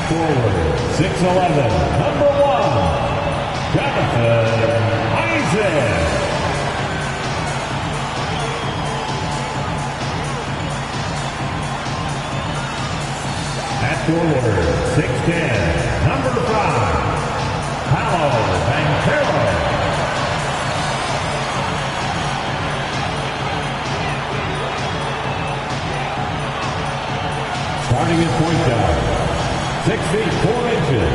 forward, 6'11", number 1, Jonathan Isaac. At forward, 6'10", number 5, Paolo Banchero. Starting at point guard, 6 feet 4 inches,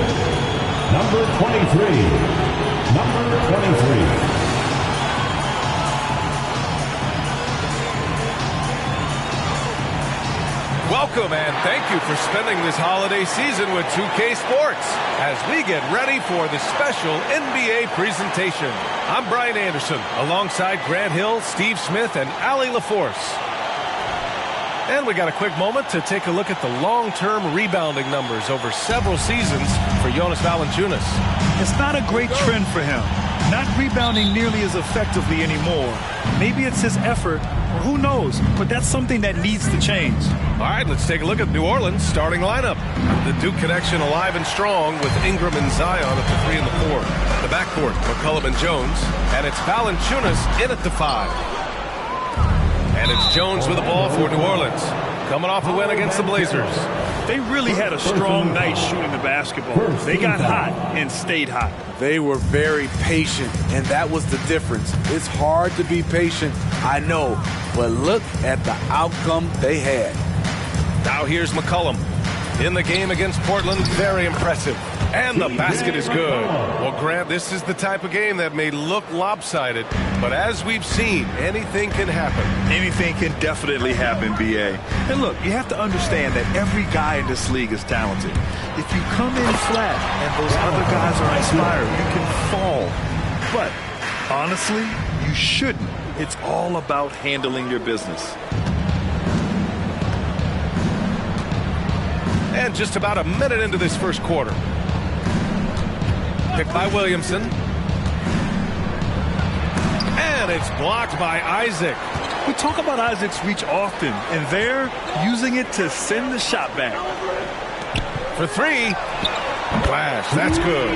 number 23, number 23. Welcome and thank you for spending this holiday season with 2K Sports as we get ready for the special NBA presentation. I'm Brian Anderson alongside Grant Hill, Steve Smith, and Ali LaForce. And we got a quick moment to take a look at the long-term rebounding numbers over several seasons for Jonas Valanciunas. It's not a great trend for him. Not rebounding nearly as effectively anymore. Maybe it's his effort, or who knows, but that's something that needs to change. All right, let's take a look at New Orleans' starting lineup. The Duke connection alive and strong with Ingram and Zion at the 3 and the 4. The backcourt, McCollum and Jones, and it's Valanciunas in at the 5. And it's Jones with the ball for New Orleans, coming off a win against the Blazers. They really had a strong night shooting the basketball. They got hot and stayed hot. They were very patient, and that was the difference. It's hard to be patient, I know, but look at the outcome they had. Now here's McCollum. In the game against Portland, very impressive. And the basket is good. Well, Grant, this is the type of game that may look lopsided, but as we've seen, anything can happen. Anything can definitely happen, B.A. And look, you have to understand that every guy in this league is talented. If you come in flat and those other guys are inspired, you can fall. But honestly, you shouldn't. It's all about handling your business. And just about a minute into this first quarter. Picked by Williamson. And it's blocked by Isaac. We talk about Isaac's reach often, and they're using it to send the shot back. For 3. Flash, that's good.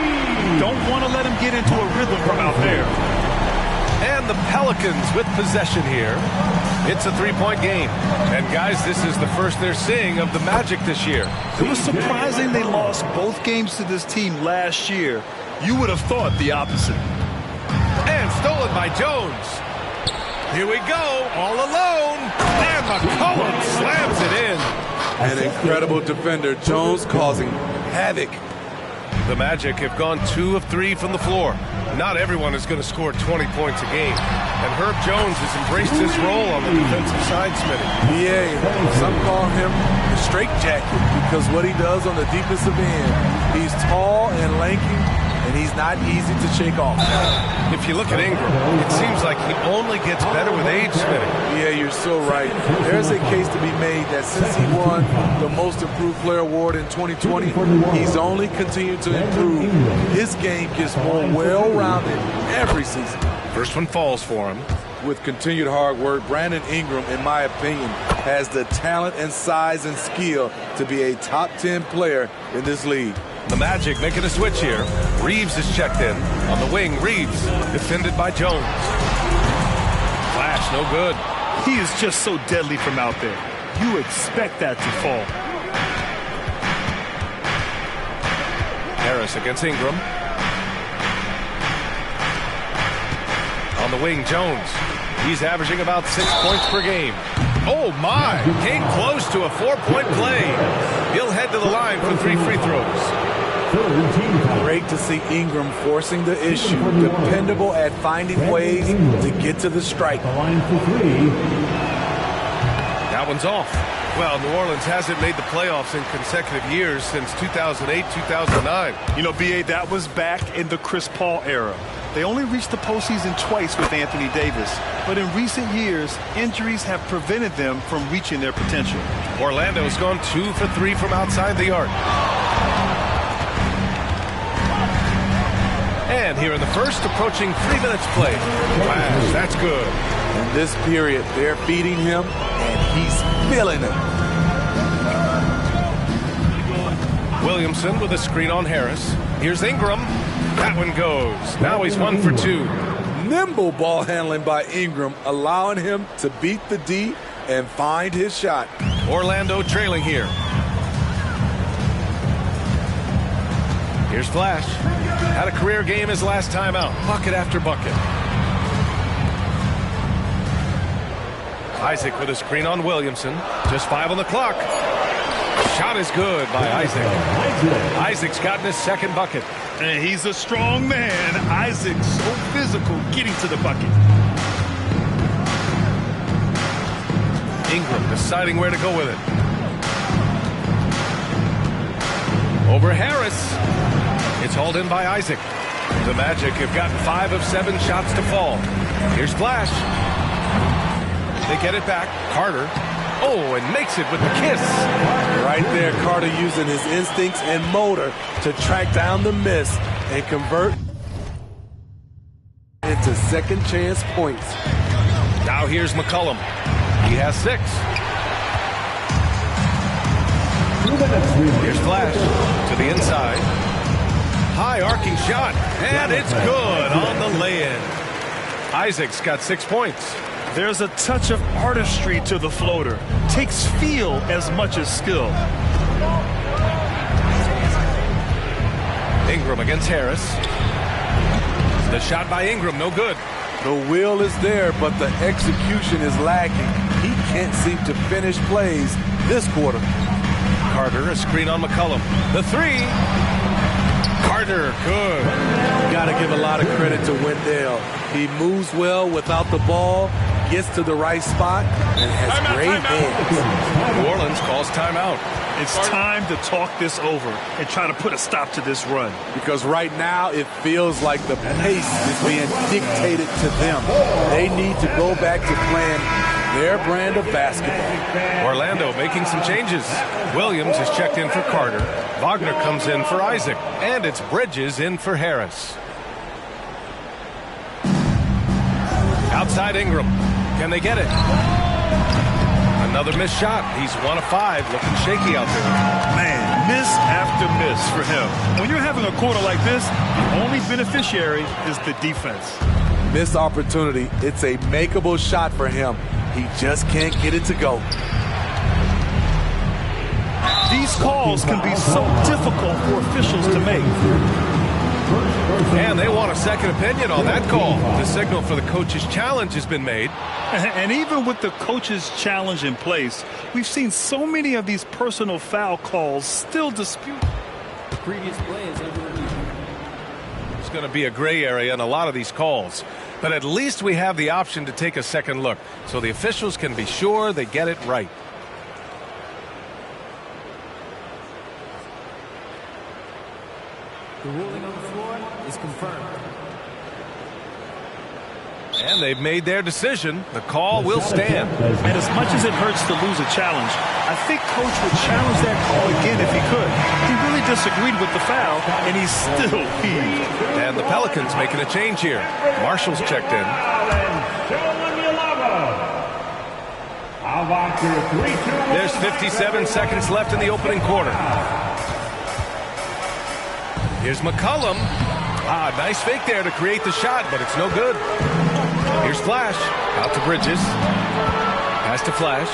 Don't want to let him get into a rhythm from out there. And the Pelicans with possession here. It's a 3-point game. And guys, this is the first they're seeing of the Magic this year. It was surprising they lost both games to this team last year. You would have thought the opposite. And stolen by Jones. Here we go, all alone. And McCollum slams it in. An incredible defender, Jones causing havoc. The Magic have gone 2 of 3 from the floor. Not everyone is going to score 20 points a game. And Herb Jones has embraced his role on the defensive side, Smitty. Yeah, some call him the straitjacket because what he does on the defensive end, he's tall and lanky, and he's not easy to shake off. If you look at Ingram, it seems like he only gets better with age, Smitty. Yeah, you're so right. There's a case to be made that since he won the Most Improved Player Award in 2020, he's only continued to improve. His game gets more well-rounded every season. First one falls for him. With continued hard work, Brandon Ingram, in my opinion, has the talent and size and skill to be a top 10 player in this league. The Magic making a switch here. Reeves is checked in. On the wing, Reeves, defended by Jones. Flash, no good. He is just so deadly from out there. You expect that to fall. Harris against Ingram. On the wing, Jones. He's averaging about 6 points per game. Oh, my. Came close to a 4-point play. He'll head to the line for 3 free throws. Great to see Ingram forcing the issue, dependable at finding ways to get to the strike. That one's off. Well, New Orleans hasn't made the playoffs in consecutive years since 2008, 2009. You know, B.A., that was back in the Chris Paul era. They only reached the postseason twice with Anthony Davis, but in recent years, injuries have prevented them from reaching their potential. Orlando's gone 2 for 3 from outside the arc. And here in the first, approaching 3 minutes played. Flash, that's good. In this period, they're feeding him, and he's feeling it. Williamson with a screen on Harris. Here's Ingram. That one goes. Now he's 1 for 2. Nimble ball handling by Ingram, allowing him to beat the D and find his shot. Orlando trailing here. Here's Flash. Had a career game his last time out. Bucket after bucket. Isaac with a screen on Williamson. Just 5 on the clock. Shot is good by Isaac. Isaac's gotten his second bucket. And he's a strong man. Isaac's so physical getting to the bucket. Ingram deciding where to go with it. Over Harris. It's hauled in by Isaac. The Magic have gotten 5 of 7 shots to fall. Here's Flash. They get it back. Carter. Oh, and makes it with the kiss. Right there, Carter using his instincts and motor to track down the miss and convert into second chance points. Now here's McCollum. He has 6. Here's Flash to the inside. High arcing shot, and it's good on the lay-in. Isaac's got 6 points. There's a touch of artistry to the floater. Takes feel as much as skill. Ingram against Harris. The shot by Ingram, no good. The will is there, but the execution is lacking. He can't seem to finish plays this quarter. Carter, a screen on McCollum. The 3. Carter, good. Got to give a lot of credit to Wendell. He moves well without the ball, gets to the right spot, and has great hands. New Orleans calls timeout. It's time to talk this over and try to put a stop to this run. Because right now it feels like the pace is being dictated to them. They need to go back to playing their brand of basketball. Orlando making some changes. Williams is checked in for Carter. Wagner comes in for Isaac. And it's Bridges in for Harris. Outside Ingram. Can they get it? Another missed shot. He's 1 of 5. Looking shaky out there. Man, miss after miss for him. When you're having a quarter like this, the only beneficiary is the defense. Missed opportunity. It's a makeable shot for him. He just can't get it to go. These calls can be so difficult for officials to make. And they want a second opinion on that call. The signal for the coach's challenge has been made. And even with the coach's challenge in place, we've seen so many of these personal foul calls still disputed. The previous play is under review. It's going to be a gray area in a lot of these calls. But at least we have the option to take a second look, so the officials can be sure they get it right. The ruling on the floor is confirmed. And they've made their decision. The call will stand. And as much as it hurts to lose a challenge, I think Coach would challenge that call again if he could. He really disagreed with the foul, and he's still heaved. And the Pelicans making a change here. Marshall's checked in. There's 57 seconds left in the opening quarter. Here's McCollum. Nice fake there to create the shot, but it's no good. Here's Flash. Out to Bridges. Pass to Flash.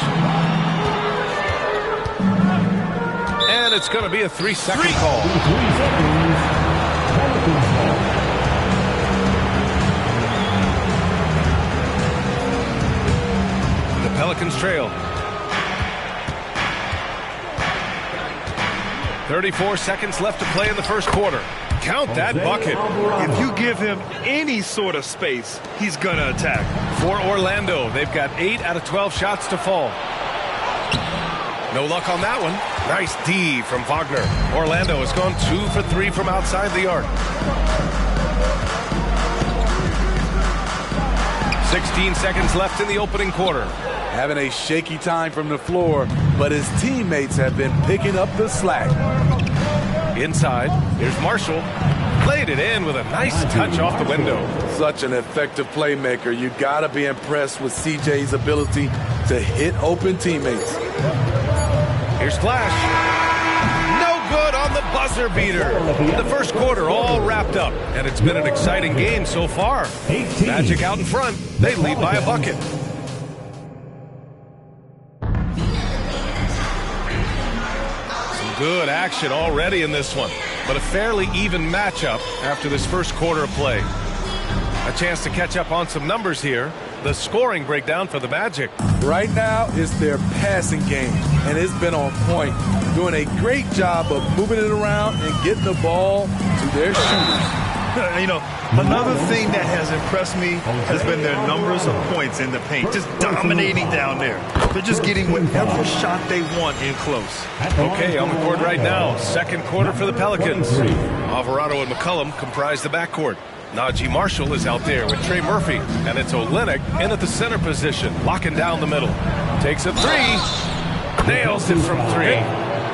And it's going to be a 3-second call. The Pelicans trail. 34 seconds left to play in the first quarter. Count that bucket. If you give him any sort of space, he's going to attack. For Orlando, they've got 8 out of 12 shots to fall. No luck on that one. Nice D from Wagner. Orlando has gone 2 for 3 from outside the arc. 16 seconds left in the opening quarter. Having a shaky time from the floor, but his teammates have been picking up the slack. Inside, here's Marshall. Played it in with a nice touch off the window. Such an effective playmaker. You got to be impressed with CJ's ability to hit open teammates. Here's Flash. No good on the buzzer beater. The first quarter all wrapped up, and it's been an exciting game so far. Magic out in front. They lead by a bucket. Some good action already in this one, but a fairly even matchup after this first quarter of play. A chance to catch up on some numbers here. The scoring breakdown for the Magic. Right now, it's their passing game, and it's been on point. Doing a great job of moving it around and getting the ball to their shooters. You know, another thing that has impressed me has been their numbers of points in the paint, just dominating down there. They're just getting whatever shot they want in close. Okay, on the court right now, second quarter for the Pelicans. Alvarado and McCollum comprise the backcourt. Najee Marshall is out there with Trey Murphy, and it's Olynyk in at the center position, locking down the middle. Takes a three, nails it from three.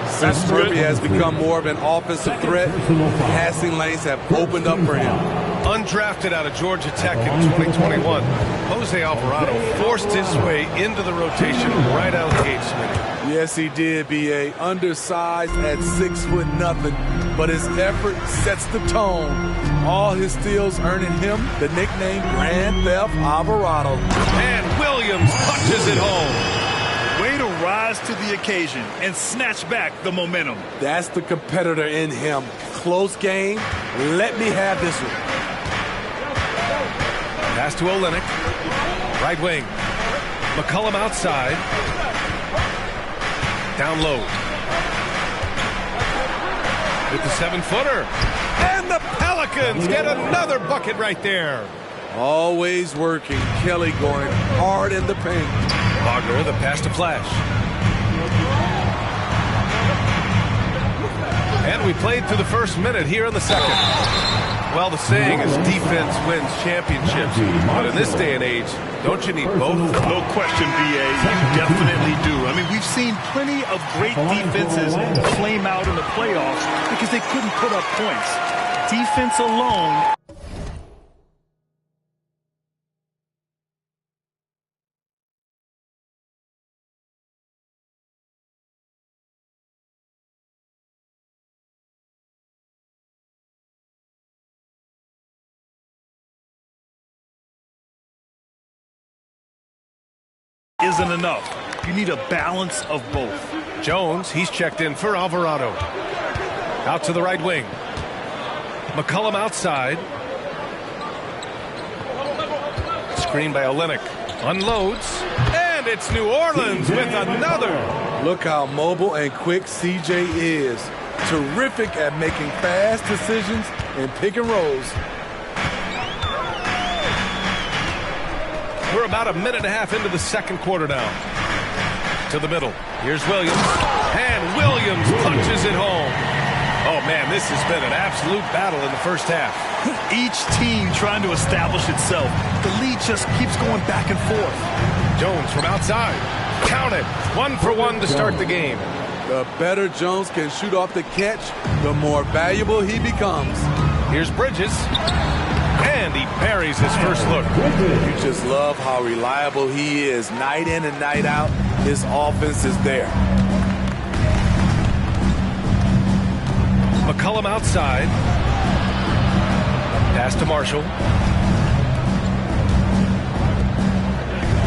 Since Murphy has become more of an offensive threat, passing lanes have opened up for him. Undrafted out of Georgia Tech in 2021, Jose Alvarado forced his way into the rotation right out of the gate, Smitty. Yes, he did, B.A. Undersized at 6'0", but his effort sets the tone. All his steals earning him the nickname Grand Theft Alvarado. And Williams punches it home. Way to rise to the occasion and snatch back the momentum. That's the competitor in him. Close game. Let me have this one. Pass to Olynyk. Right wing. McCollum outside. Down low. With the 7-footer. And the Pelicans get another bucket right there. Always working. Kelly going hard in the paint. Wagner, the pass to Flash. And we played through the first minute here in the second. Well, the saying is defense wins championships. But in this day and age, don't you need both? No question, B.A. You definitely do. I mean, we've seen plenty of great defenses flame out in the playoffs because they couldn't put up points. Defense alone isn't enough. You need a balance of both. Jones, he's checked in for Alvarado. Out to the right wing. McCollum outside. Screen by Olynyk. Unloads. And it's New Orleans with another. Look how mobile and quick CJ is. Terrific at making fast decisions and pick and rolls. We're about a minute and a half into the second quarter now. To the middle. Here's Williams. And Williams punches it home. Oh, man, this has been an absolute battle in the first half. Each team trying to establish itself. The lead just keeps going back and forth. Jones from outside. Count it. 1 for 1 to start the game. The better Jones can shoot off the catch, the more valuable he becomes. Here's Bridges. And he buries his first look. You just love how reliable he is. Night in and night out, his offense is there. McCollum outside. Pass to Marshall.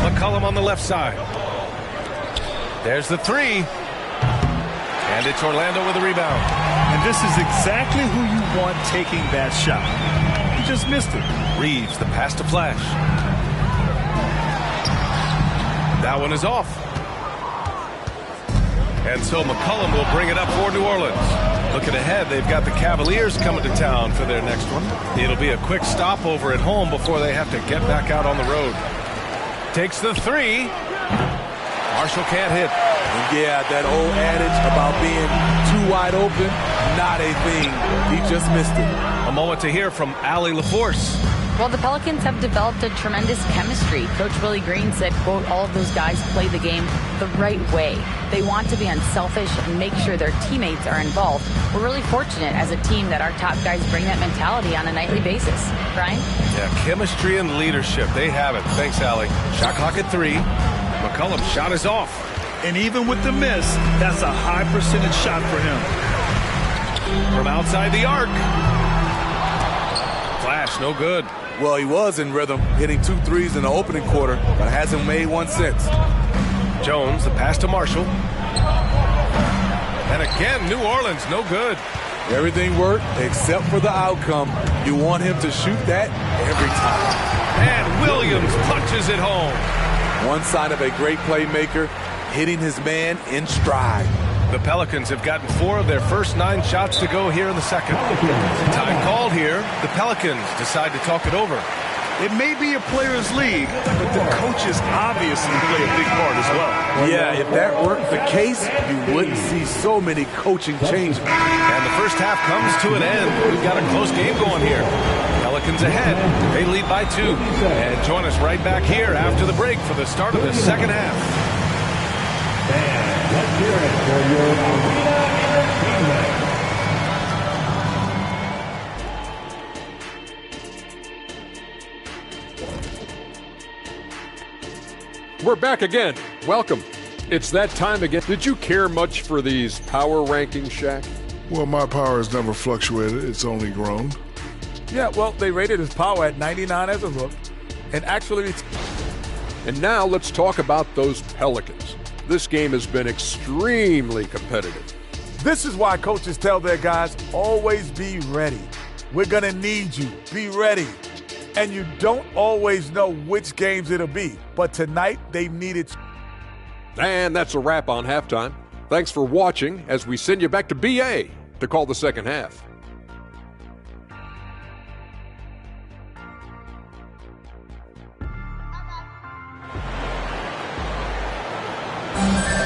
McCollum on the left side. There's the three. And it's Orlando with a rebound. And this is exactly who you want taking that shot. He just missed it. Reeves, the pass to Flash. That one is off. And so McCollum will bring it up for New Orleans. Looking ahead, they've got the Cavaliers coming to town for their next one. It'll be a quick stopover at home before they have to get back out on the road. Takes the three. Marshall can't hit. And yeah, that old adage about being too wide open, not a thing. He just missed it. A moment to hear from Allie LaForce. Well, the Pelicans have developed a tremendous chemistry. Coach Willie Green said, quote, all of those guys play the game the right way. They want to be unselfish and make sure their teammates are involved. We're really fortunate as a team that our top guys bring that mentality on a nightly basis. Brian? Yeah, chemistry and leadership. They have it. Thanks, Allie. Shot clock at 3. McCollum's shot is off. And even with the miss, that's a high percentage shot for him. from outside the arc. Flash, no good. Well, he was in rhythm, hitting 2 threes in the opening quarter, but hasn't made one since. Jones, the pass to Marshall. And again, New Orleans, no good. Everything worked except for the outcome. You want him to shoot that every time. And Williams punches it home. One sign of a great playmaker, hitting his man in stride. The Pelicans have gotten 4 of their first 9 shots to go here in the second. Time called here. The Pelicans decide to talk it over. It may be a players' league, but the coaches obviously play a big part as well. Yeah, if that weren't the case, you wouldn't see so many coaching changes. And the first half comes to an end. We've got a close game going here. Pelicans ahead. They lead by 2. And join us right back here after the break for the start of the second half. And let's hear it for your Arena Entertainment. We're back again. Welcome. It's that time again. Did you care much for these power rankings, Shaq? Well, my power has never fluctuated. It's only grown. Yeah, well, they rated his power at 99 as a rook. And actually... And now let's talk about those Pelicans. This game has been extremely competitive. This is why coaches tell their guys, always be ready. We're going to need you. Be ready. And you don't always know which games it'll be. But tonight, they needed... And that's a wrap on halftime. Thanks for watching as we send you back to BA to call the second half.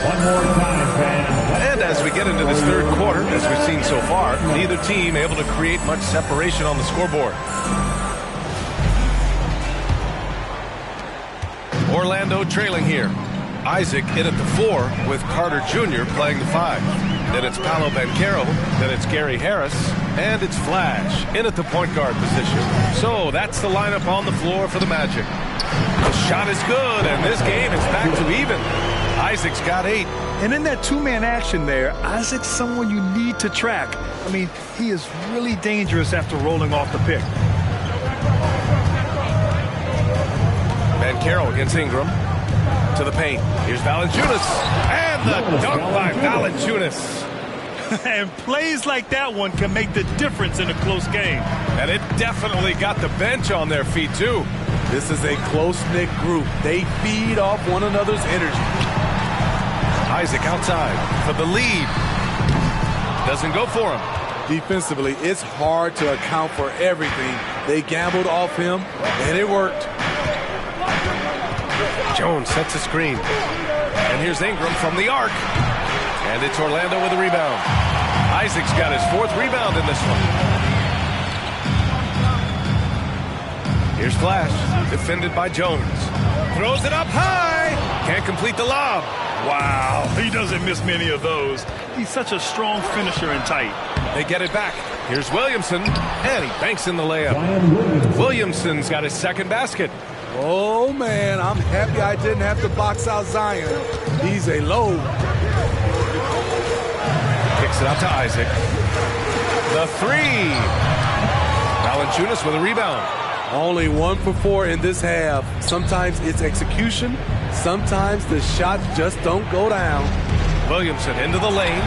One more time, fans. And as we get into this third quarter, as we've seen so far, neither team able to create much separation on the scoreboard. Orlando trailing here. Isaac in at the 4 with Carter Jr. playing the 5. Then it's Paolo Banchero, then it's Gary Harris, and it's Flash in at the point guard position. So that's the lineup on the floor for the Magic. The shot is good, and this game is back to even. Isaac's got 8. And in that 2-man action there, Isaac's someone you need to track. I mean, he is really dangerous after rolling off the pick. Banchero against Ingram. To the paint. Here's Valanciunas. And the dunk by Valanciunas. And plays like that one can make the difference in a close game. And it definitely got the bench on their feet, too. This is a close-knit group. They feed off one another's energy. Isaac outside for the lead. Doesn't go for him. Defensively, it's hard to account for everything. They gambled off him, and it worked. Jones sets a screen. And here's Ingram from the arc. And it's Orlando with a rebound. Isaac's got his 4th rebound in this one. Here's Flash, defended by Jones. Throws it up high. Can't complete the lob. Wow, he doesn't miss many of those. He's such a strong finisher and tight. They get it back. Here's Williamson, and he banks in the layup. Williamson's got his 2nd basket. Oh, man, I'm happy I didn't have to box out Zion. He's a load. Kicks it out to Isaac. The 3. Valanciunas with a rebound. Only 1 for 4 in this half. Sometimes it's execution. Sometimes the shots just don't go down. Williamson into the lane.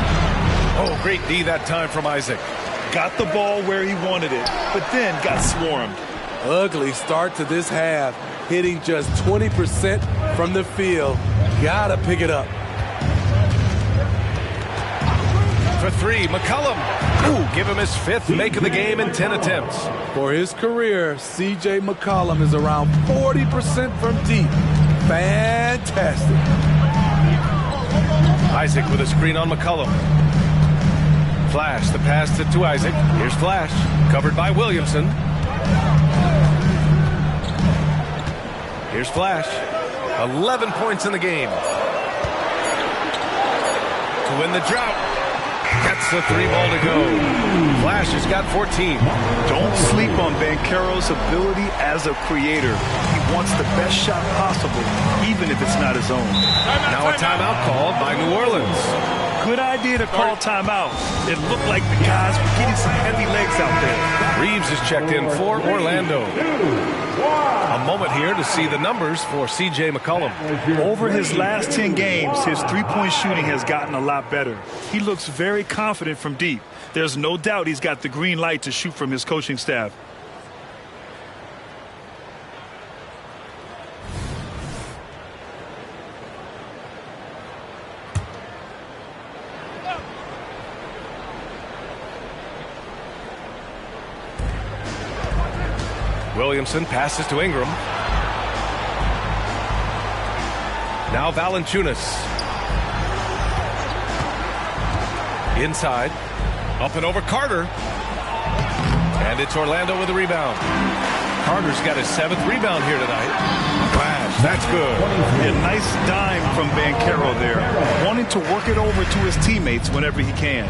Oh, great D that time from Isaac. Got the ball where he wanted it, but then got swarmed. Ugly start to this half. Hitting just 20% from the field. Gotta pick it up. For 3, McCollum. Ooh, give him his 5th make of the game in 10 attempts. For his career, C.J. McCollum is around 40% from deep. Fantastic. Isaac with a screen on McCollum. Flash, the pass to Isaac. Here's Flash, covered by Williamson. Here's Flash. 11 points in the game. To win the drought. Gets the 3 ball to go. Flash has got 14. Don't sleep on Banchero's ability as a creator. He wants the best shot possible, even if it's not his own. Now a timeout called by New Orleans. Good idea to call timeout. It looked like the guys were getting some heavy legs out there. Reeves is checked in for Orlando. A moment here to see the numbers for C.J. McCollum. Over his last 10 games, his three-point shooting has gotten a lot better. He looks very confident from deep. There's no doubt he's got the green light to shoot from his coaching staff. Williamson passes to Ingram. Now Valanciunas. Inside. Up and over Carter. And it's Orlando with the rebound. Carter's got his 7th rebound here tonight. Flash. That's good. A nice dime from Banchero there. Wanting to work it over to his teammates whenever he can.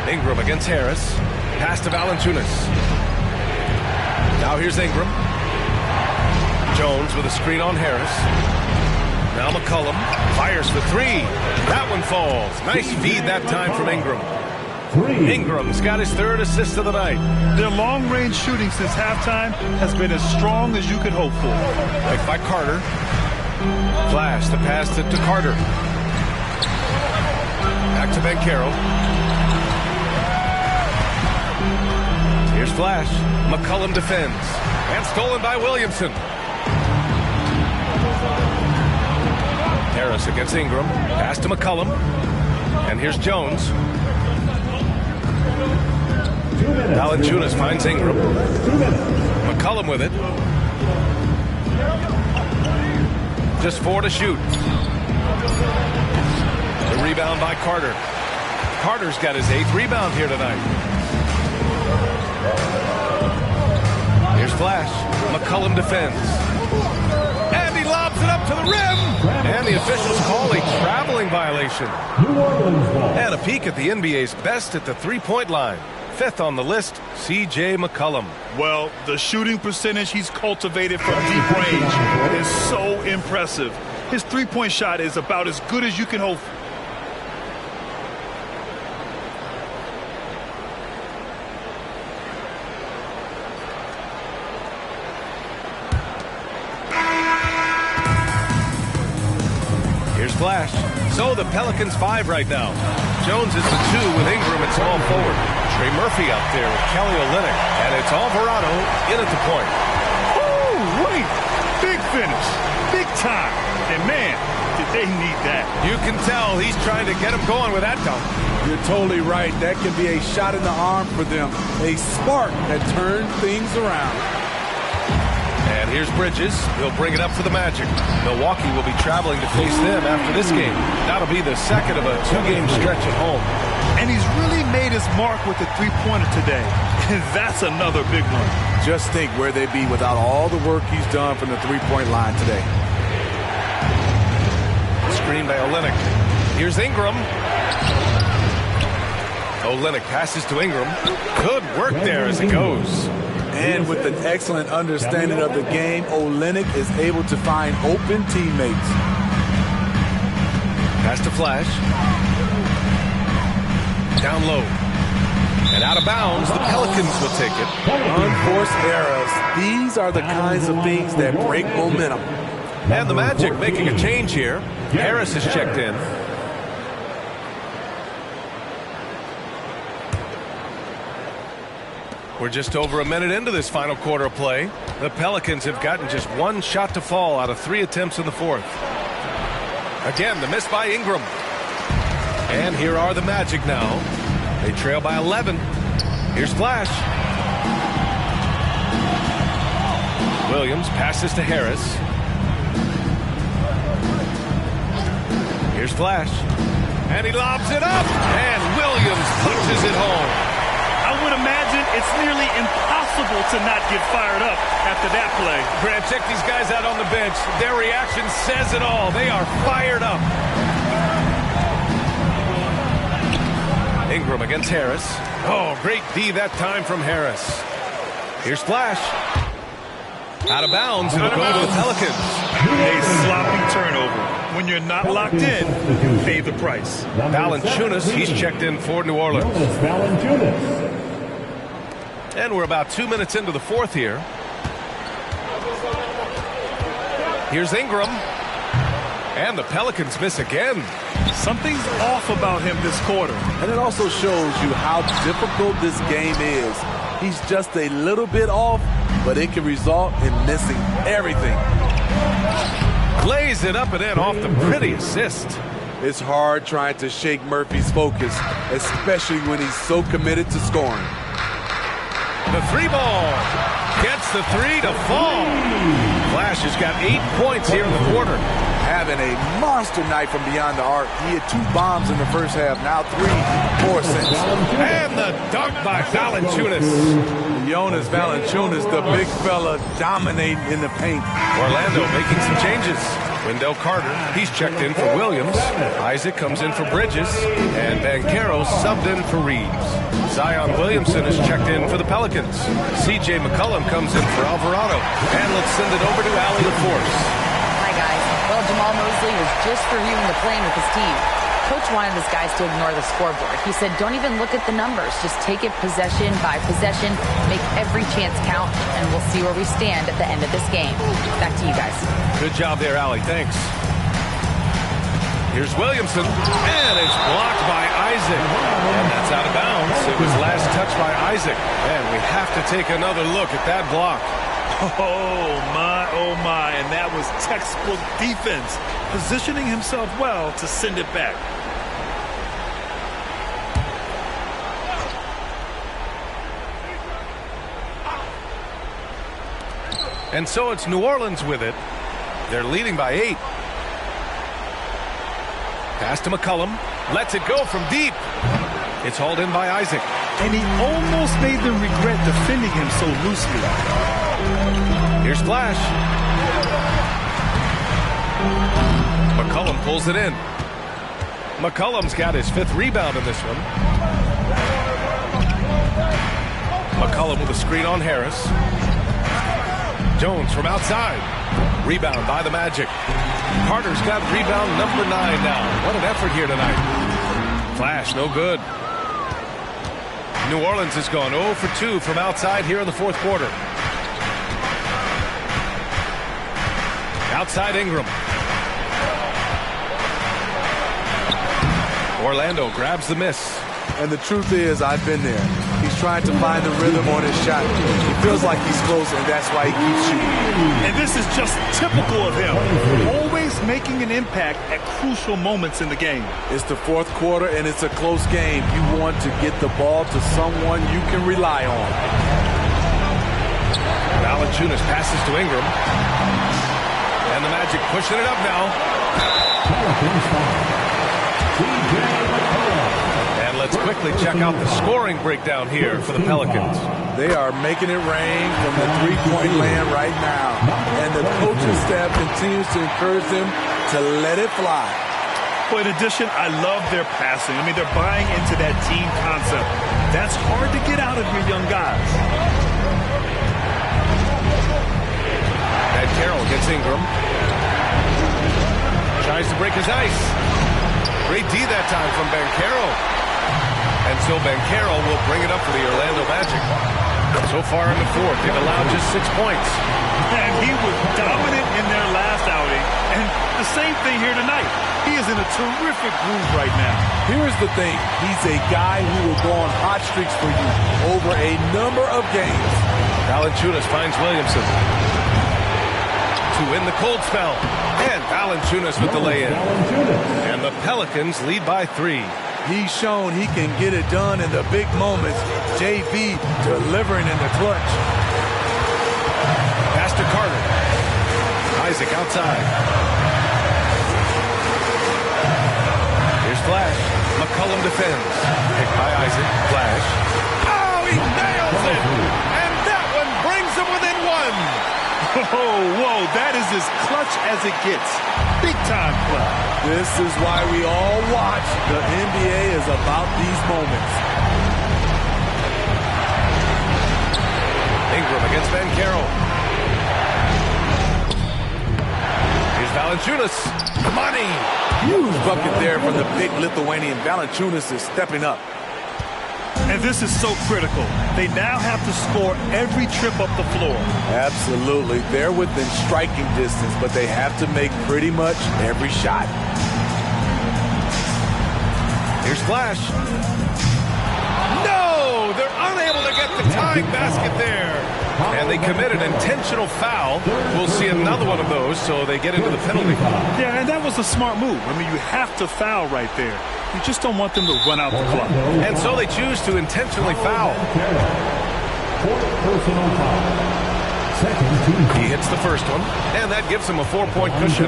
Ingram against Harris. Pass to Valanciunas. Now here's Ingram. Jones with a screen on Harris. Now McCollum fires for 3. That one falls. Nice feed that time from Ingram. Ingram's got his 3rd assist of the night. Their long-range shooting since halftime has been as strong as you could hope for. Picked by Carter. Flash the pass to Carter. Back to Banchero. Here's Flash. McCollum defends. And stolen by Williamson. Harris against Ingram. Pass to McCollum. And here's Jones. Valanciunas finds Ingram. McCollum with it. Just 4 to shoot. The rebound by Carter. Carter's got his 8th rebound here tonight. Here's Flash. McCollum defends. And he lobs it up to the rim. And the officials call a traveling violation. And a peek at the NBA's best at the three-point line. 5th on the list, C.J. McCollum. Well, the shooting percentage he's cultivated from deep range is so impressive. His three-point shot is about as good as you can hope for. Flash. So the Pelicans 5 right now. Jones is the 2 with Ingram at small forward. Trey Murphy out there with Kelly Olynyk. And it's Alvarado in at the point. Ooh, wait. Big finish. Big time. And man, did they need that. You can tell he's trying to get him going with that dunk. You're totally right. That can be a shot in the arm for them. A spark that turns things around. And here's Bridges. He'll bring it up for the Magic. Milwaukee will be traveling to face them after this game. That'll be the second of a 2-game stretch at home. And he's really made his mark with the three-pointer today. And that's another big one. Just think where they'd be without all the work he's done from the three-point line today. Screen by Olynyk. Here's Ingram. Olynyk passes to Ingram. Good work there as it goes. And with an excellent understanding of the game, Olynyk is able to find open teammates. Pass to Flash. Down low. And out of bounds, the Pelicans will take it. Unforced errors. These are the kinds of things that break momentum. And the Magic making a change here. Harris is checked in. We're just over a minute into this final quarter of play. The Pelicans have gotten just 1 shot to fall out of 3 attempts in the 4th. Again, the miss by Ingram. And here are the Magic now. They trail by 11. Here's Flash. Williams passes to Harris. Here's Flash. And he lobs it up. And Williams punches it home. I would imagine it's nearly impossible to not get fired up after that play. Grant, check these guys out on the bench. Their reaction says it all. They are fired up. Ingram against Harris. Oh, great D that time from Harris. Here's Flash. Out of bounds. It'll go to the Pelicans. A sloppy turnover. When you're not locked in, pay the price. Valanciunas, he's checked in for New Orleans. Valanciunas. And we're about 2 minutes into the fourth here. Here's Ingram. And the Pelicans miss again. Something's off about him this quarter. And it also shows you how difficult this game is. He's just a little bit off, but it can result in missing everything. Lays it up and in off the pretty assist. It's hard trying to shake Murphy's focus, especially when he's so committed to scoring. The three ball gets the three to fall. Flash has got 8 points here in the quarter. Having a monster night from beyond the arc. He had 2 bombs in the first half, now 3 more since. And the dunk by Valanciunas. Jonas Valanciunas, the big fella, dominating in the paint. Orlando making some changes. Wendell Carter, he's checked in for Williams. Isaac comes in for Bridges. And Banchero subbed in for Reeves. Zion Williamson is checked in for the Pelicans. C.J. McCollum comes in for Alvarado. And let's send it over to Allie LaForce. Hi, guys. Well, Jamal Mosley was just reviewing the plan with his team. Coach wanted his guys to ignore the scoreboard. He said, don't even look at the numbers. Just take it possession by possession. Make every chance count, and we'll see where we stand at the end of this game. Back to you guys. Good job there, Allie. Thanks. Here's Williamson, and it's blocked by Isaac. And that's out of bounds. It was last touched by Isaac. And we have to take another look at that block. Oh, my. And that was textbook defense. Positioning himself well to send it back. And so it's New Orleans with it. They're leading by 8. Pass to McCollum. Lets it go from deep. It's hauled in by Isaac. And he almost made them regret defending him so loosely. Here's Flash. McCollum pulls it in. McCollum's got his 5th rebound in this one. McCollum with a screen on Harris. Jones from outside. Rebound by the Magic. Carter's got rebound number 9 now. What an effort here tonight. Flash, no good. New Orleans has gone 0 for 2 from outside here in the fourth quarter. Outside Ingram. Orlando grabs the miss. And the truth is, I've been there. He's trying to find the rhythm on his shot. He feels like he's close, and that's why he keeps shooting. And this is just typical of him. Always making an impact at crucial moments in the game. It's the fourth quarter, and it's a close game. You want to get the ball to someone you can rely on. Valanciunas passes to Ingram. And the Magic pushing it up now. And let's quickly check out the scoring breakdown here for the Pelicans. They are making it rain from the three-point land right now. And the coaching staff continues to encourage them to let it fly. Well, in addition, I love their passing. I mean, they're buying into that team concept. That's hard to get out of your young guys. And Carroll gets Ingram. Tries to break his ice. Great D that time from Banchero. And so Banchero will bring it up for the Orlando Magic. So far in the fourth, they've allowed just 6 points. And he was dominant in their last outing. And the same thing here tonight. He is in a terrific groove right now. Here's the thing. He's a guy who will go on hot streaks for you over a number of games. Valanciunas finds Williamson to win the cold spell. And Valanciunas with the lay-in. And the Pelicans lead by 3. He's shown he can get it done in the big moments. JV delivering in the clutch. Pass to Carter. Isaac outside. Here's Flash. McCollum defends. Picked by Isaac. Flash. Oh, he nails it! And that one brings him within 1. Whoa, that is as clutch as it gets. Big time clutch. This is why we all watch. The NBA is about these moments. Ingram against Banchero. Here's Valanciunas. Money. Huge bucket there from the big Lithuanian. Valanciunas is stepping up. And this is so critical. They now have to score every trip up the floor. Absolutely. They're within striking distance, but they have to make pretty much every shot. Here's Flash. No! They're unable to get the tying basket there. And they committed an intentional foul. We'll see another one of those, so they get into the penalty. Yeah, and that was a smart move. I mean, you have to foul right there. You just don't want them to run out the clock. And so they choose to intentionally foul. Personal foul. Second team. He hits the first one, and that gives him a 4-point cushion.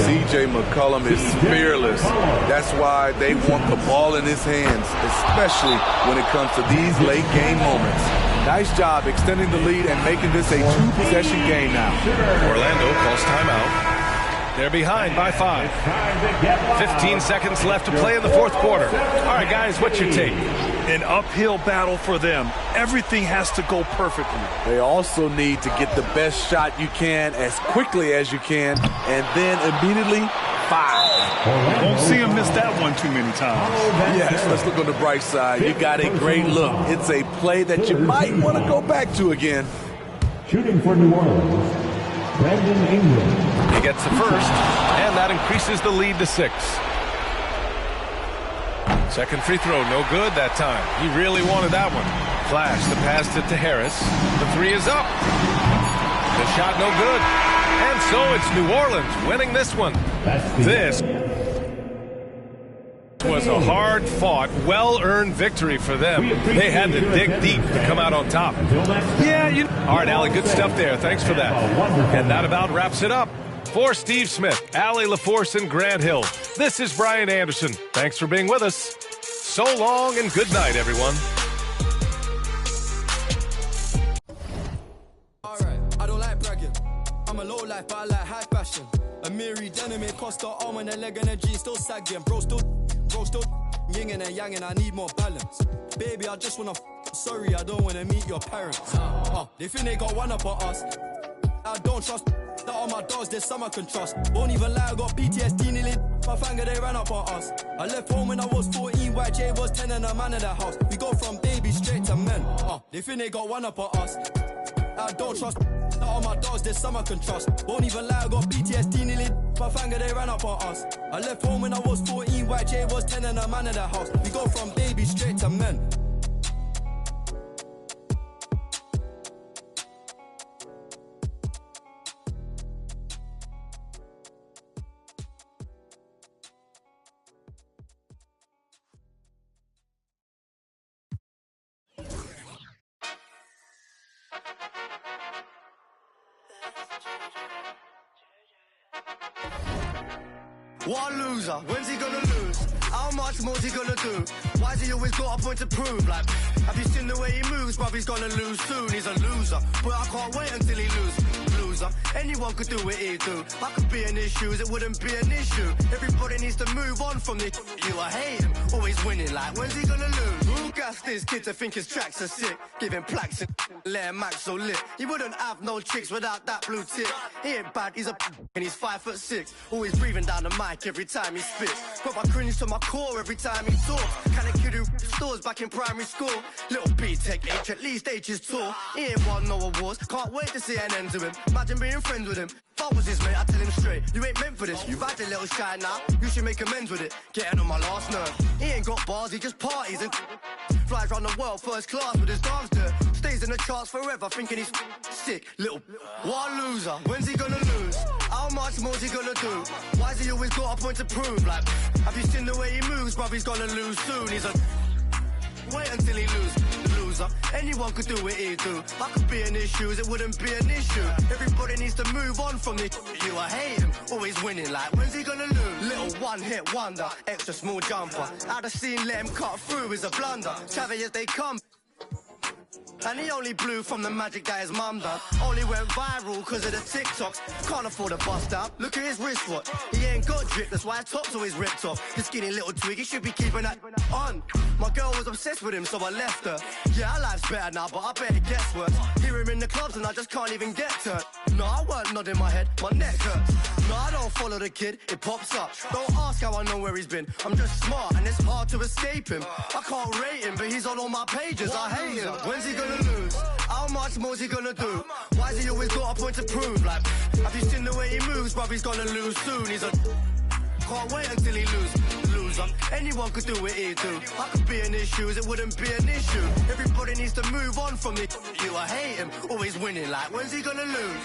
C.J. McCollum is fearless. That's why they want the ball in his hands, especially when it comes to these late game moments. Nice job extending the lead and making this a 2-possession game now. Orlando calls timeout. They're behind by 5. 15 seconds left to play in the fourth quarter. All right, guys, what's your take? An uphill battle for them. Everything has to go perfectly. They also need to get the best shot you can as quickly as you can, and then immediately foul. Won't see him miss that one too many times. Yes, let's look on the bright side. You got a great look. It's a play that you might want to go back to again. Shooting for New Orleans, Brandon Ingram. He gets the first, and that increases the lead to 6. Second free throw, no good that time. He really wanted that one. Flash, the pass it to Harris. The 3 is up. The shot, no good. And so it's New Orleans winning this one. This was a hard-fought, well-earned victory for them. They had to dig deep to come out on top. Yeah, all right, Allie, good stuff there. Thanks for that. And that about wraps it up. For Steve Smith, Allie LaForce, and Grant Hill, this is Brian Anderson. Thanks for being with us. So long and good night, everyone. Alright, I don't like bragging. I'm a low life, but I like high fashion. A Miri denim, it cost the arm and a leg and a G still sagging. Bro still yin and yang, and I need more balance. Baby, I just wanna sorry, I don't wanna meet your parents. They think they got one up on us. I don't trust that all my dogs, there's some I can trust. Won't even lie, I got PTSD nearly. My finger, they ran up on us. I left home when I was 14, YJ was 10 and a man in the house. We go from babies straight to men. They think they got one up on us. I don't trust that all my dogs, there's some I can trust. Won't even lie, I got PTSD nearly. My finger, they ran up on us. I left home when I was 14, YJ was 10 and a man in the house. We go from babies straight to men. What a loser, when's he gonna lose? How much more's he gonna do? Why's he always got a point to prove? Like, have you seen the way he moves? Bruv, he's gonna lose soon, he's a loser. But I can't wait until he loses. Loser, anyone could do what he do. I could be in his shoes, it wouldn't be an issue. Everybody needs to move on from the you. I hate him, always winning. Like, when's he gonna lose? Who gassed this kid to think his tracks are sick? Giving plaques and let him act so lit. He wouldn't have no tricks without that blue tip. He ain't bad, he's a and he's 5'6". Always breathing down the mic every time he spits. Got my cringe to my core every time he talks. Kinda kid who stores back in primary school. Little B-Tech H, at least H is tall. He ain't won no awards, can't wait to see an end to him. Imagine being friends with him. If I was his mate, I'd tell him straight, you ain't meant for this. You've had a little shine now, you should make amends with it. Getting on my last nerve. He ain't got bars, he just parties and flies around the world first class with his dogs there. Stays in the charts forever, thinking he's sick. Little, what a loser, when's he gonna lose? How much more's he gonna do? Why's he always got a point to prove? Like, have you seen the way he moves? Bruv, he's gonna lose soon, he's a wait until he loses. Loser, anyone could do what he do. I could be in his shoes, it wouldn't be an issue. Everybody needs to move on from the you. I hate him, always winning. Like, when's he gonna lose? Little one-hit wonder, extra small jumper. I'd have seen let him cut through is a blunder. Chavez, they come. And he only blew from the magic that his mum done. Only went viral cause of the TikToks. Can't afford a bust out. Look at his wristwatch. He ain't got drip, that's why his top's always ripped off. The skinny little twig, he should be keeping that on. My girl was obsessed with him, so I left her. Yeah, our life's better now, but I bet it gets worse. Hear him in the clubs and I just can't even get turned. No, I weren't nodding my head, my neck hurts. No, I don't follow the kid, it pops up. Don't ask how I know where he's been. I'm just smart and it's hard to escape him. I can't rate him, but he's on all my pages. I hate him. When's he gonna lose? How much more's he gonna do? Why's he always got a point to prove? Like, have you seen the way he moves? Bruv, he's gonna lose soon. He's a... Can't wait until he loser. Anyone could do what he do. I could be in his shoes, it wouldn't be an issue. Everybody needs to move on from me. You, I hate him, always winning. Like, when's he gonna lose?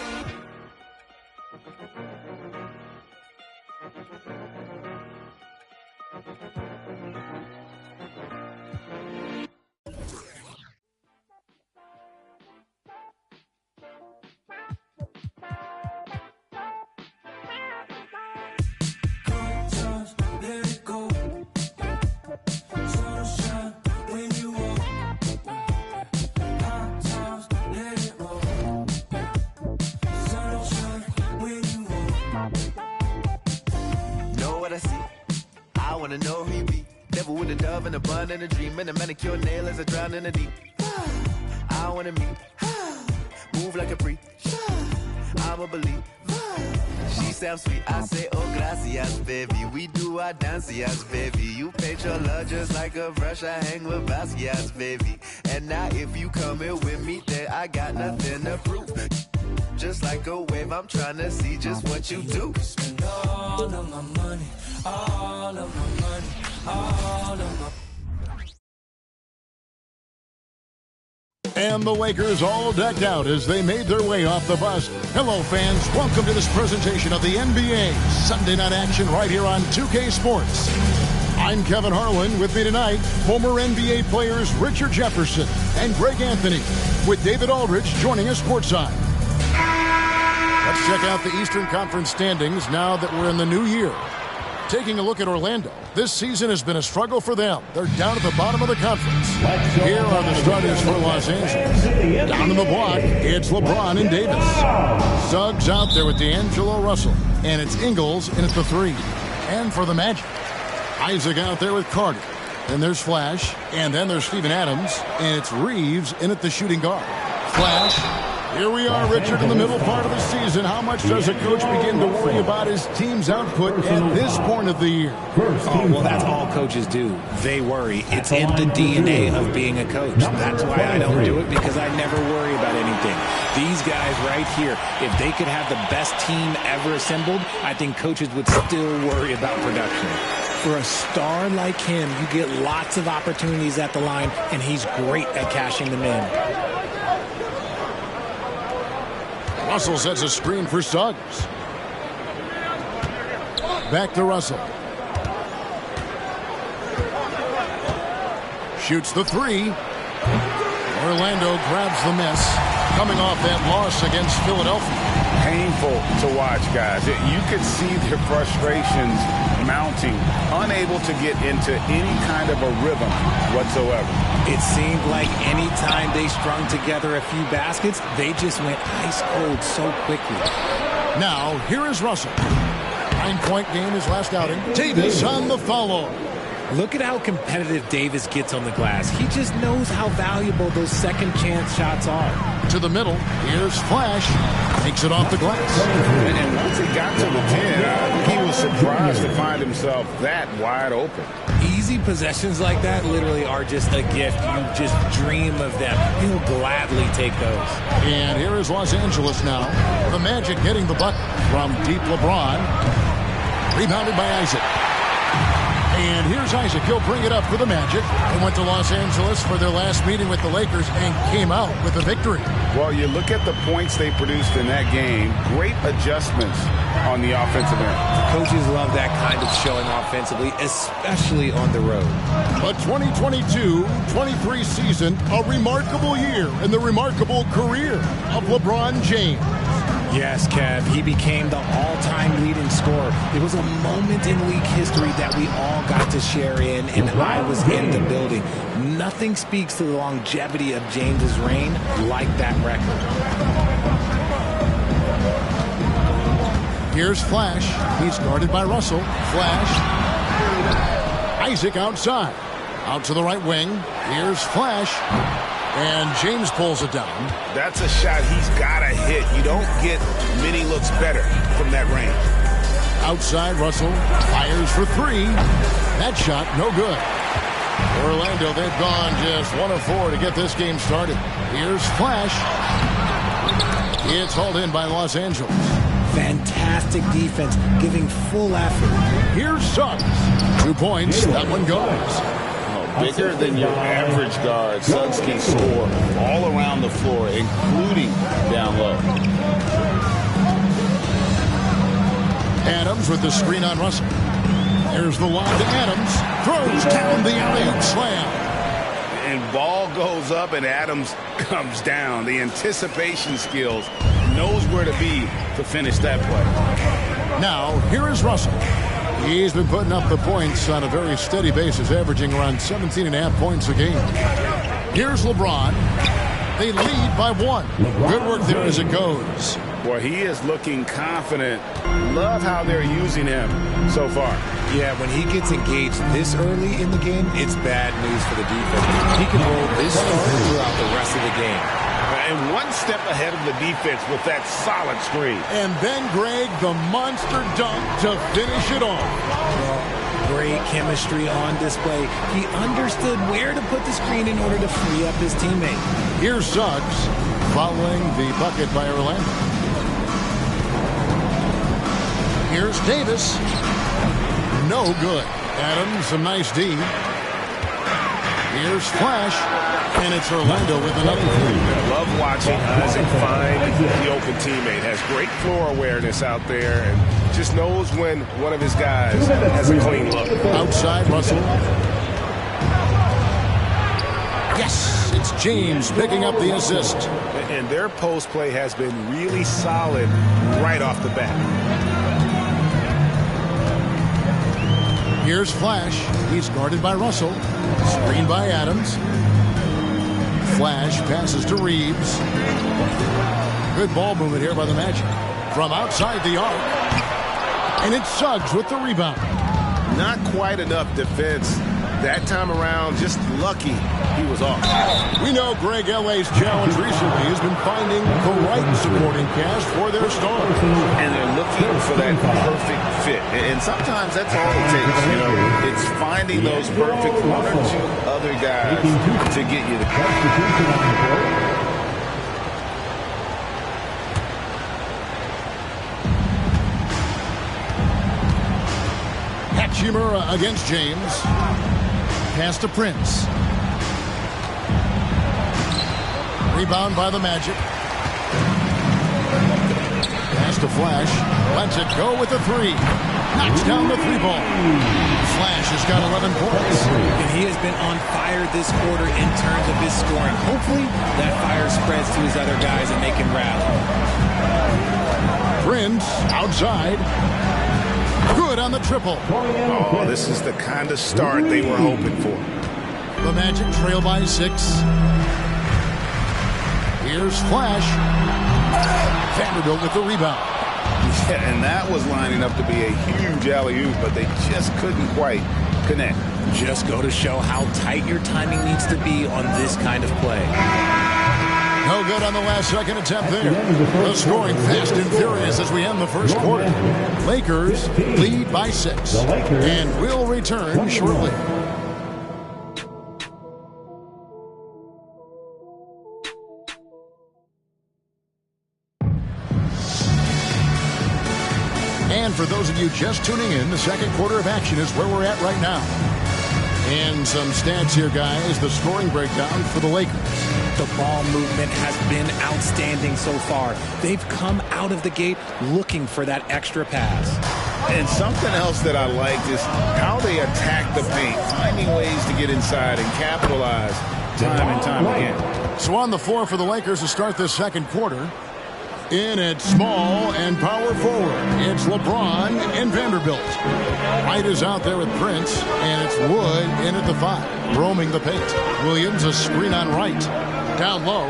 I wanna know who he be. Devil with a dove and a bun and a dream and a manicure nail as I drown in the deep. I wanna meet, move like a freak. I'ma believe. She sounds sweet. I say, oh gracias, baby. We do our dancias, baby. You paint your love just like a brush. I hang with Basquiat's, baby. And now if you come here with me, then I got nothing to prove. Just like a wave, I'm trying to see just what you do. Spend all of my money, all of my money, all of my... And the Lakers all decked out as they made their way off the bus. Hello, fans. Welcome to this presentation of the NBA Sunday Night Action right here on 2K Sports. I'm Kevin Harlan. With me tonight, former NBA players Richard Jefferson and Greg Anthony, with David Aldridge joining us courtside. Let's check out the Eastern Conference standings now that we're in the new year. Taking a look at Orlando, this season has been a struggle for them. They're down at the bottom of the conference. Here are the starters for Los Angeles. Down in the block, it's LeBron and Davis. Suggs out there with D'Angelo Russell. And it's Ingles in at the 3. And for the Magic, Isaac out there with Carter. Then there's Flash. And then there's Steven Adams. And it's Reeves in at the shooting guard. Flash. Here we are, Richard, in the middle part of the season. How much does a coach begin to worry about his team's output at this point of the year? Oh, well, that's all coaches do. They worry. It's in the DNA of being a coach. That's why I don't do it, because I never worry about anything. These guys right here, if they could have the best team ever assembled, I think coaches would still worry about production. For a star like him, you get lots of opportunities at the line, and he's great at cashing them in. Russell sets a screen for Suggs. Back to Russell. Shoots the 3. Orlando grabs the miss, coming off that loss against Philadelphia. Painful to watch, guys. You could see their frustrations mounting, unable to get into any kind of a rhythm whatsoever. It seemed like any time they strung together a few baskets, they just went ice cold so quickly. Now, here is Russell. 9-point game his last outing. Davis on the follow. Look at how competitive Davis gets on the glass. He just knows how valuable those second chance shots are. To the middle, here's Flash. Takes it off the glass. And once he got to the 10, he was surprised to find himself that wide open. Easy possessions like that literally are just a gift. You just dream of them. He'll gladly take those. And here is Los Angeles now. The Magic getting the bucket from deep LeBron. Rebounded by Isaac. And here's Isaac. He'll bring it up for the Magic. They went to Los Angeles for their last meeting with the Lakers and came out with a victory. Well, you look at the points they produced in that game. Great adjustments on the offensive end. Coaches love that kind of showing offensively, especially on the road. A 2022-23 season, a remarkable year in the remarkable career of LeBron James. Yes, Kev. He became the all-time leading scorer. It was a moment in league history that we all got to share in, and I was in the building. Nothing speaks to the longevity of James's reign like that record. Here's Flash. He's guarded by Russell. Flash. Isaac outside. Out to the right wing. Here's Flash. And James pulls it down. That's a shot he's got to hit. You don't get many looks better from that range. Outside, Russell fires for three. That shot, no good. Orlando, they've gone just 1 of 4 to get this game started. Here's Flash. It's hauled in by Los Angeles. Fantastic defense, giving full effort. Here's Suggs. 2 points. That one goes. Bigger than your average guard, Suggs can score all around the floor, including down low. Adams with the screen on Russell. There's the lob to Adams. Throws down the alley-oop slam. And ball goes up and Adams comes down. The anticipation skills, knows where to be to finish that play. Now, here is Russell. He's been putting up the points on a very steady basis, averaging around 17.5 points a game. Here's LeBron. They lead by 1. Good work there as it goes. Boy, he is looking confident. Love how they're using him so far. Yeah, when he gets engaged this early in the game, it's bad news for the defense. He can roll this start throughout the rest of the game. And one step ahead of the defense with that solid screen. And then, Greg, the monster dunk to finish it off. Great chemistry on display. He understood where to put the screen in order to free up his teammate. Here's Suggs following the bucket by Orlando. Here's Davis. No good. Adams, a nice D. Here's Flash. And it's Orlando with another three. Love watching Isaac find the open teammate. Has great floor awareness out there and just knows when one of his guys has a clean look. Outside, Russell. Yes, it's James picking up the assist. And their post play has been really solid right off the bat. Here's Flash. He's guarded by Russell. Screened by Adams. Flash passes to Reeves. Good ball movement here by the Magic. From outside the arc. And it's Suggs with the rebound. Not quite enough defense that time around. Just lucky he was off. We know Greg LA's challenge recently has been finding the right supporting cast for their stars. And they're looking for that perfect fit. And sometimes that's all it takes. You know, it's finding those perfect 1 or 2 other guys to get you the substitution on the court. Hachimura against James. Pass to Prince. Rebound by the Magic. Pass to Flash. Lets it go with the 3. Knocks down the 3-ball. Flash has got 11 points. And he has been on fire this quarter in terms of his scoring. Hopefully that fire spreads to his other guys and they can rally. Prince outside. Good on the triple. Oh, this is the kind of start they were hoping for. The Magic trail by 6. Here's Flash. Vanderbilt with the rebound. Yeah, and that was lining up to be a huge alley-oop, but they just couldn't quite connect. Just go to show how tight your timing needs to be on this kind of play. No good on the last second attempt there. The scoring fast and furious as we end the first quarter. Lakers lead by 6. And we'll return shortly. And for those of you just tuning in, the second quarter of action is where we're at right now. And some stats here, guys. The scoring breakdown for the Lakers. The ball movement has been outstanding so far. They've come out of the gate looking for that extra pass. And something else that I liked is how they attack the paint, finding ways to get inside and capitalize time and time again. So on the floor for the Lakers to start this second quarter, In at small and power forward, it's LeBron and Vanderbilt. Wright is out there with Prince, and it's Wood in at the 5, roaming the paint. Williams, a screen on Wright. Down low.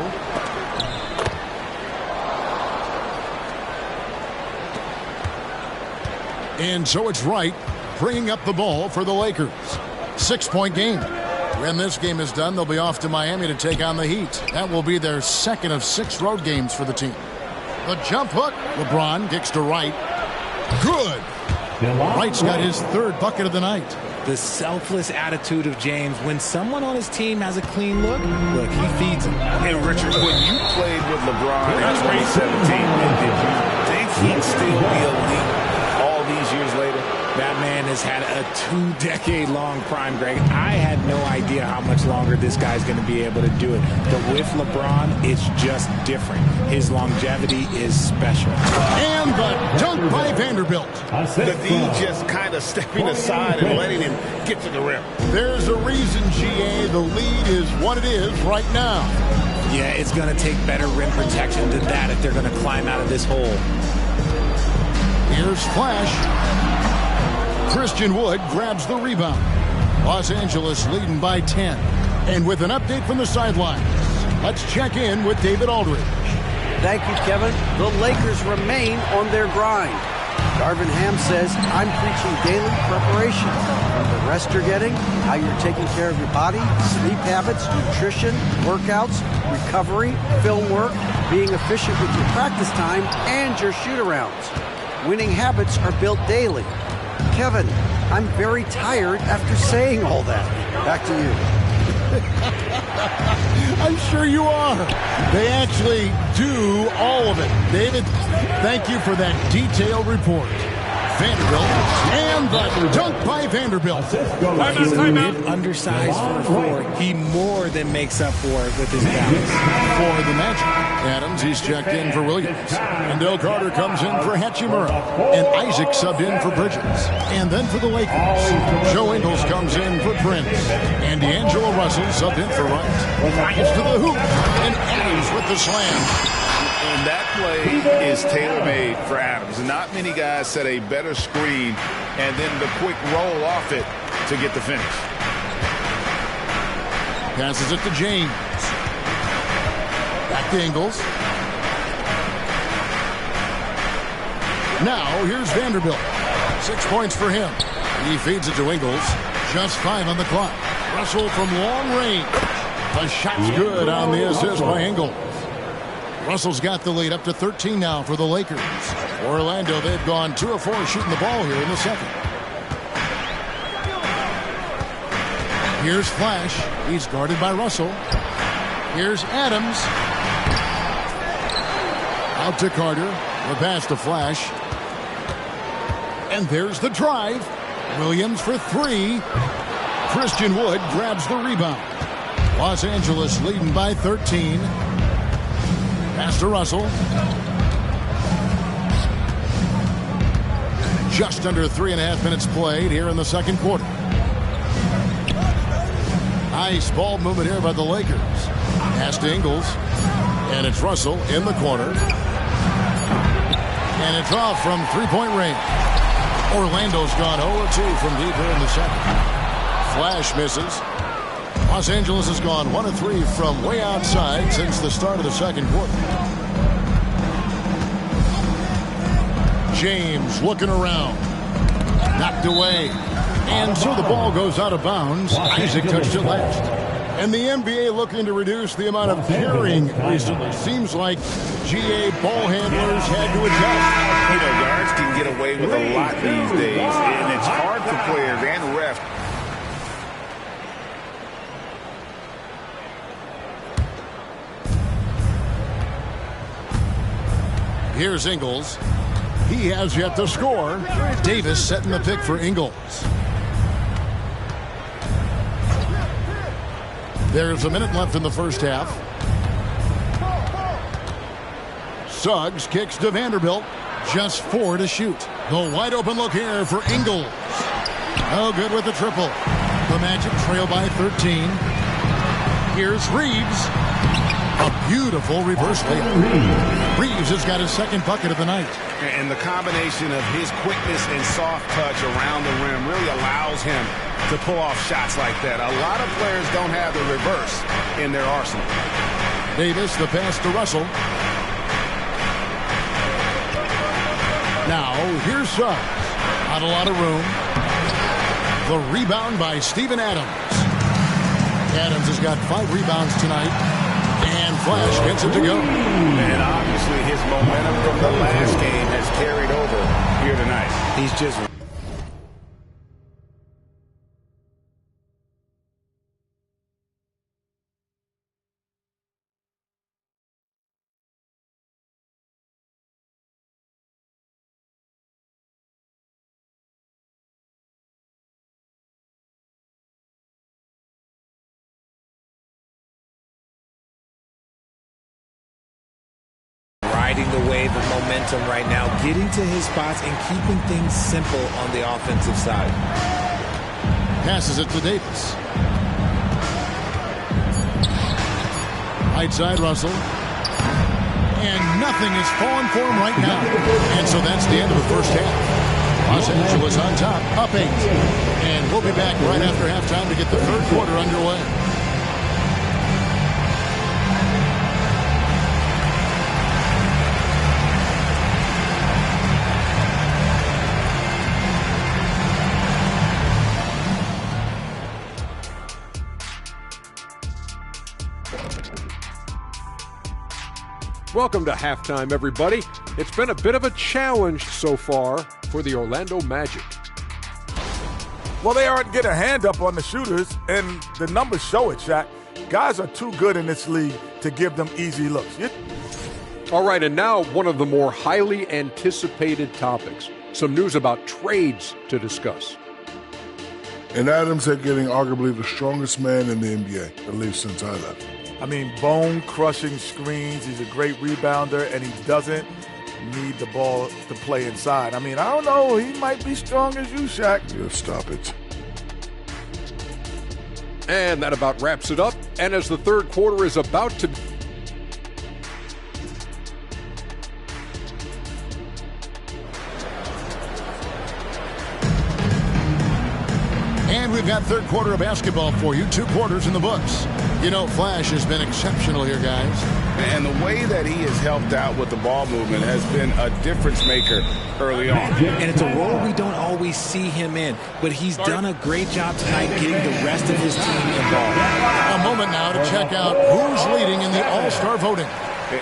And so it's Wright bringing up the ball for the Lakers. 6-point game. When this game is done, they'll be off to Miami to take on the Heat. That will be their second of 6 road games for the team. The jump hook. LeBron kicks to Wright. Good. Wright's got his 3rd bucket of the night. The selfless attitude of James. When someone on his team has a clean look, he feeds him. Hey, Richard, when you played with LeBron in 2017, did you think he'd still be elite all these years later? That man has had a 2-decade-long prime, Greg. I had no idea how much longer this guy's going to be able to do it. But with LeBron, it's just different. His longevity is special. And the dunk by Vanderbilt. The D just kind of stepping aside and letting him get to the rim. There's a reason, GA, the lead is what it is right now. Yeah, it's going to take better rim protection than that if they're going to climb out of this hole. Here's Flash. Christian Wood grabs the rebound. Los Angeles leading by 10. And with an update from the sidelines, let's check in with David Aldridge. Thank you, Kevin. The Lakers remain on their grind. Darvin Ham says, I'm preaching daily preparation. From the rest you're getting, how you're taking care of your body, sleep habits, nutrition, workouts, recovery, film work, being efficient with your practice time, and your shoot-arounds. Winning habits are built daily. Kevin, I'm very tired after saying all that. Back to you. I'm sure you are. They actually do all of it. David, thank you for that detailed report. Vanderbilt, and the dunk by Vanderbilt. Undersized for 4. He more than makes up for it with his balance. For the Magic, Adams, he's checked in for Williams. And Del Carter comes in for Hachimura. And Isaac subbed in for Bridges. And then for the Lakers, Joe Ingles comes in for Prince. And D'Angelo Russell subbed in for Wright. Bryant's to the hoop. And Adams with the slam. And that play is tailor-made for Adams. Not many guys set a better screen and then the quick roll off it to get the finish. Passes it to James. Back to Ingles. Now here's Vanderbilt. 6 points for him. He feeds it to Ingles. Just 5 on the clock. Russell from long range. The shot's good on the assist by Ingles. Russell's got the lead up to 13 now for the Lakers. Orlando, they've gone 2 of 4 shooting the ball here in the second. Here's Flash. He's guarded by Russell. Here's Adams. Out to Carter. The pass to Flash. And there's the drive. Williams for 3. Christian Wood grabs the rebound. Los Angeles leading by 13. Pass to Russell. Just under 3.5 minutes played here in the second quarter. Nice ball movement here by the Lakers. Pass to Ingles. And it's Russell in the corner. And it's off from 3-point range. Orlando's gone 0-2 from deep here in the second. Flash misses. Los Angeles has gone 1 of 3 from way outside since the start of the second quarter. James looking around. Knocked away. And so the ball goes out of bounds. Isaac touched it last. And the NBA looking to reduce the amount of carrying recently. Seems like GA ball handlers had to adjust. You know, guards can get away with a lot these days, and it's hard for players and refs. Here's Ingles. He has yet to score. Davis setting the pick for Ingles. There's a minute left in the first half. Suggs kicks to Vanderbilt. Just 4 to shoot. The wide open look here for Ingles. Oh, good with the triple. The Magic trail by 13. Here's Reeves. A beautiful reverse layup. Reeves has got his second bucket of the night. And the combination of his quickness and soft touch around the rim really allows him to pull off shots like that. A lot of players don't have the reverse in their arsenal. Davis, the pass to Russell. Now, here's Suggs. Not a lot of room. The rebound by Steven Adams. Adams has got 5 rebounds tonight. And Flash gets it to go. And obviously his momentum from the last game has carried over here tonight. He's just... riding the wave of momentum right now, getting to his spots and keeping things simple on the offensive side. Passes it to Davis. Right side, Russell. And nothing is falling for him right now. And so that's the end of the first half. Los Angeles on top, up 8. And we'll be back right after halftime to get the third quarter underway. Welcome to halftime, everybody. It's been a bit of a challenge so far for the Orlando Magic. Well, they aren't getting a hand up on the shooters, and the numbers show it, Shaq. Guys are too good in this league to give them easy looks. All right, and now one of the more highly anticipated topics. Some news about trades to discuss. And Adams are getting arguably the strongest man in the NBA, at least since I left. I mean, bone-crushing screens. He's a great rebounder, and he doesn't need the ball to play inside. I mean, I don't know. He might be strong as you, Shaq. Yeah, stop it. And that about wraps it up. And as the third quarter is about to... And we've got third quarter of basketball for you. 2 quarters in the books. You know, Flash has been exceptional here, guys. And the way that he has helped out with the ball movement has been a difference maker early on. And it's a role we don't always see him in, but he's done a great job tonight getting the rest of his team involved. A moment now to check out who's leading in the All-Star voting.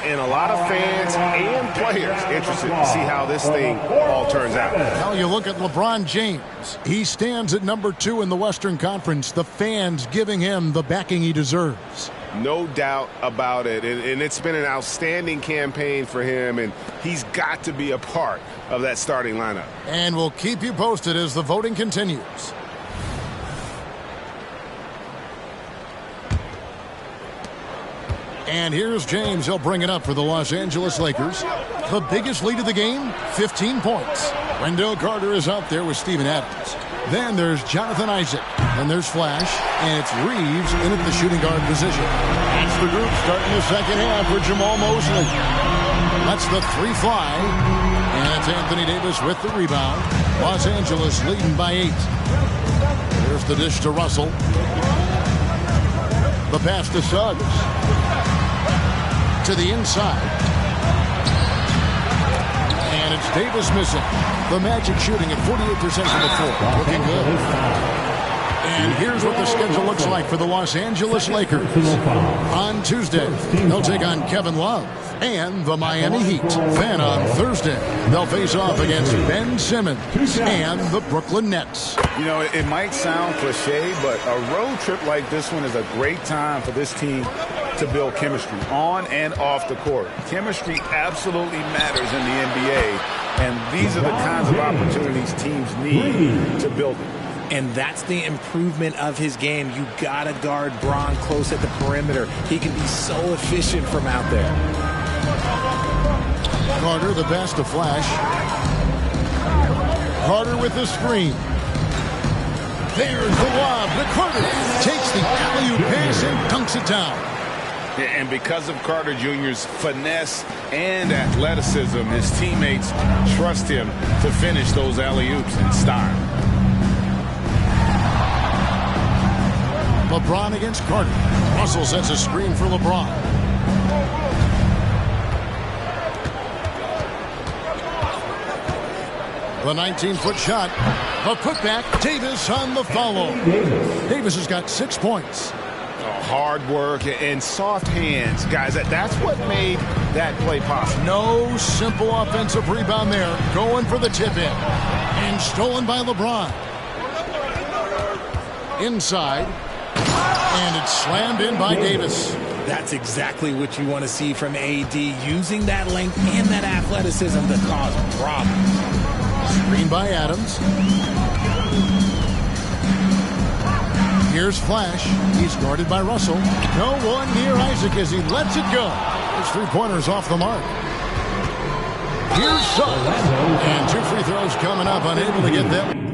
And a lot of fans and players interested to see how this thing all turns out. Now you look at LeBron James. He stands at number 2 in the Western Conference. The fans giving him the backing he deserves. No doubt about it. And it's been an outstanding campaign for him, and he's got to be a part of that starting lineup. And we'll keep you posted as the voting continues. And here's James. He'll bring it up for the Los Angeles Lakers. The biggest lead of the game, 15 points. Wendell Carter is out there with Steven Adams. Then there's Jonathan Isaac. And there's Flash. And it's Reeves in at the shooting guard position. That's the group starting the second half for Jamal Mosley. That's the 3 fly. And it's Anthony Davis with the rebound. Los Angeles leading by 8. There's the dish to Russell. The pass to Suggs. To the inside. And it's Davis missing. The Magic shooting at 48% from the floor. Looking good. And here's what the schedule looks like for the Los Angeles Lakers. On Tuesday, they'll take on Kevin Love and the Miami Heat. Then on Thursday, they'll face off against Ben Simmons and the Brooklyn Nets. You know, it might sound cliche, but a road trip like this one is a great time for this team to build chemistry on and off the court. Chemistry absolutely matters in the NBA, and these are the kinds of opportunities teams need to build it. And that's the improvement of his game. You got to guard Bron close at the perimeter. He can be so efficient from out there. Carter, the pass to Flash. Carter with the screen. There's the lob to Carter. Takes the alley-oop pass and dunks it down. And because of Carter Jr.'s finesse and athleticism, his teammates trust him to finish those alley-oops in style. LeBron against Carter. Russell sets a screen for LeBron. The 19-foot shot. The putback. Davis on the follow. Davis has got 6 points. Hard work and soft hands, guys. That's what made that play possible. No simple offensive rebound there. Going for the tip-in. And stolen by LeBron. Inside. And it's slammed in by Davis. That's exactly what you want to see from AD, using that length and that athleticism to cause problems. Screen by Adams. Here's Flash. He's guarded by Russell. No one near Isaac as he lets it go. His three-pointers off the mark. Here's Suggs. And 2 free throws coming up, unable to get them.